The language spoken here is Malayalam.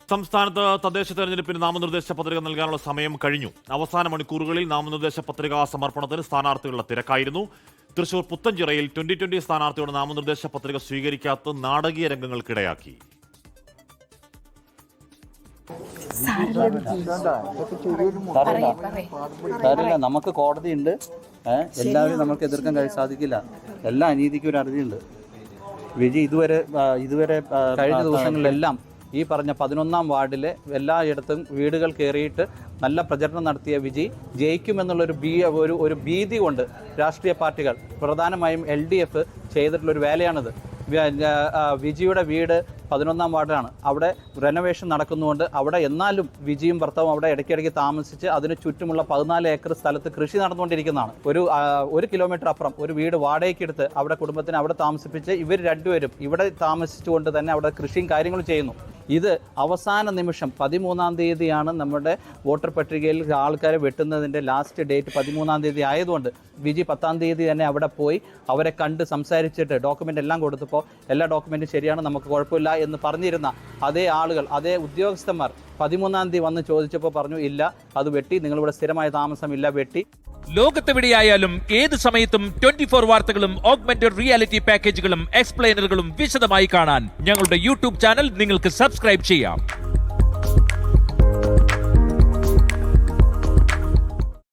സംസ്ഥാനത്ത് തദ്ദേശ തെരഞ്ഞെടുപ്പിന് നാമനിർദ്ദേശ പത്രിക നൽകാനുള്ള സമയം കഴിഞ്ഞു. അവസാന മണിക്കൂറുകളിൽ നാമനിർദ്ദേശ പത്രികാ സമർപ്പണത്തിന് സ്ഥാനാർത്ഥികളുടെ തിരക്കായിരുന്നു. തൃശൂർ പുത്തഞ്ചിറയിൽ 2020 സ്ഥാനാർത്ഥിയുടെ നാമനിർദ്ദേശ പത്രിക സ്വീകരിക്കാത്ത നാടകീയ രംഗങ്ങൾക്കിടയാക്കി. നമുക്ക് കോടതിയുണ്ട്, എല്ലാവരും നമുക്ക് എതിർക്കാൻ സാധിക്കില്ല. എല്ലാ അനീതിക്കും ഒരു അറുതിയുണ്ട്. വിജി ഇതുവരെ കഴിഞ്ഞ ദിവസങ്ങളിലെല്ലാം ഈ പറഞ്ഞ 11ാം വാർഡിലെ എല്ലായിടത്തും വീടുകൾ കയറിയിട്ട് നല്ല പ്രചരണം നടത്തിയ വിജി ജയിക്കുമെന്നുള്ളൊരു ഒരു ഭീതി കൊണ്ട് രാഷ്ട്രീയ പാർട്ടികൾ പ്രധാനമായും LDF ചെയ്തിട്ടുള്ളൊരു വേലയാണിത്. വിജിയുടെ വീട് 11ാം വാർഡിലാണ്. അവിടെ റെനോവേഷൻ നടക്കുന്നുണ്ട്. അവിടെ എന്നാലും വിജിയും ഭർത്താവും അവിടെ ഇടയ്ക്കിടയ്ക്ക് താമസിച്ച് അതിന് ചുറ്റുമുള്ള 14 ഏക്കർ സ്ഥലത്ത് കൃഷി നടന്നുകൊണ്ടിരിക്കുന്നതാണ്. ഒരു കിലോമീറ്റർ അപ്പുറം ഒരു വീട് വാടകയ്ക്കെടുത്ത് അവിടെ കുടുംബത്തിന് അവിടെ താമസിപ്പിച്ച് ഇവർ രണ്ടുപേരും ഇവിടെ താമസിച്ചുകൊണ്ട് തന്നെ അവിടെ കൃഷിയും കാര്യങ്ങളും ചെയ്യുന്നു. ഇത് അവസാന നിമിഷം 13ാം തീയതിയാണ് നമ്മുടെ വോട്ടർ പട്ടികയിൽ ആൾക്കാരെ വെട്ടുന്നതിൻ്റെ ലാസ്റ്റ് ഡേറ്റ് 13ാം തീയതി ആയതുകൊണ്ട് വിജി 10ാം തീയതി തന്നെ അവിടെ പോയി അവരെ കണ്ട് സംസാരിച്ചിട്ട് ഡോക്യുമെൻ്റ് എല്ലാം കൊടുത്തപ്പോൾ എല്ലാ ഡോക്യുമെൻറ്റും ശരിയാണ്, നമുക്ക് കുഴപ്പമില്ല എന്ന് പറഞ്ഞിരുന്ന അതേ ആളുകൾ, അതേ ഉദ്യോഗസ്ഥന്മാർ 13ാം തീയതി വന്ന് ചോദിച്ചപ്പോൾ പറഞ്ഞു ഇല്ല, അത് വെട്ടി, നിങ്ങളിവിടെ സ്ഥിരമായ താമസമില്ല, വെട്ടി. ലോകത്തെവിടെയായാലും ഏത് സമയത്തും 24 വാർത്തകളും ഓഗ്മെന്റഡ് റിയാലിറ്റി പാക്കേജുകളും എക്സ്പ്ലെയിനറുകളും വിശദമായി കാണാൻ ഞങ്ങളുടെ YouTube ചാനൽ നിങ്ങൾക്ക് സബ്സ്ക്രൈബ് ചെയ്യാം.